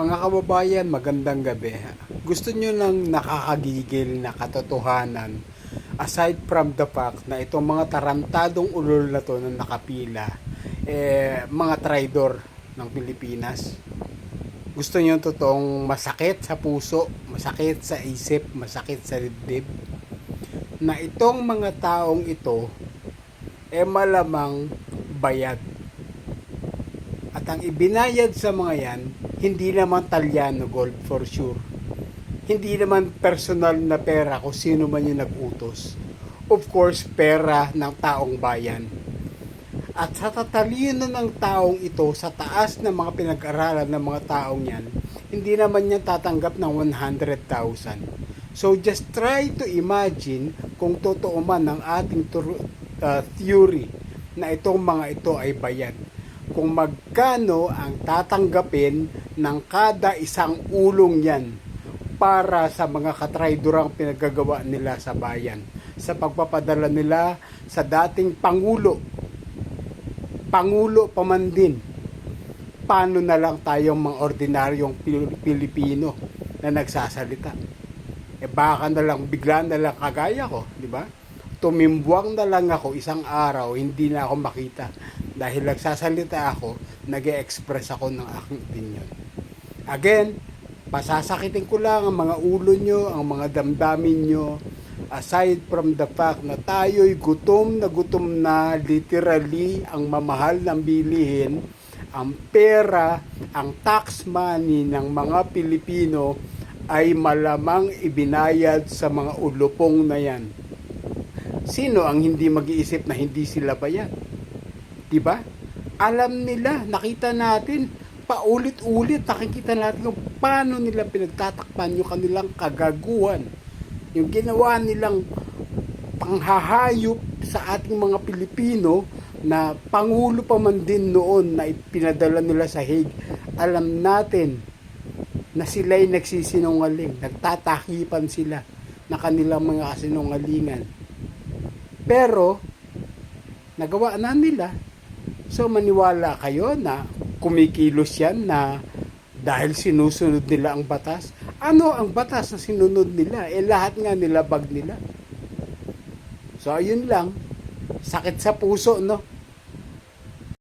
Mga kababayan, magandang gabi. Gusto nyo ng nakakagigil na katotohanan aside from the fact na itong mga tarantadong ulol na to na nakapila, mga traidor ng Pilipinas. Gusto nyo totoong masakit sa puso, masakit sa isip, masakit sa dibdib na itong mga taong ito malamang bayad. At ang ibinayad sa mga yan, hindi naman Talyano gold for sure. Hindi naman personal na pera kung sino man yung nag-utos. Of course, pera ng taong bayan. At sa tatalino ng taong ito, sa taas ng mga pinag-aralan ng mga taong yan, hindi naman yan tatanggap ng 100,000. So just try to imagine kung totoo man ang ating theory na itong mga ito ay bayad. Kung magkano ang tatanggapin ng kada isang ulong yan para sa mga katraidorang pinagagawa nila sa bayan, sa pagpapadala nila sa dating Pangulo pa man din. Paano na lang tayong mga ordinaryong Pilipino na nagsasalita? Baka na lang bigla na lang kagaya ko, di ba? Tumimbuang na lang ako isang araw, hindi na ako makita. Dahil nagsasalita ako, nag-e-express ako ng aking opinion. Again, pasasakitin ko lang ang mga ulo nyo, ang mga damdamin nyo, aside from the fact na tayo'y gutom na literally ang mamahal ng bilihin, ang pera, ang tax money ng mga Pilipino ay malamang ibinayad sa mga ulupong na yan. Sino ang hindi mag-iisip na hindi sila bayad? Diba? Alam nila, nakita natin, paulit-ulit, nakikita natin kung paano nila pinagtatakpan yung kanilang kagaguhan. Yung ginawa nilang panghahayop sa ating mga Pilipino na Pangulo pa man din noon na ipinadala nila sa Hague. Alam natin na sila'y nagsisinungaling, nagtatakipan sila na kanilang mga kasinungalingan. Pero, nagawa na nila. So maniwala kayo na kumikilos yan na dahil sinusunod nila ang batas. Ano ang batas na sinunod nila? Lahat nga nilabag nila. So ayun lang. Sakit sa puso, no?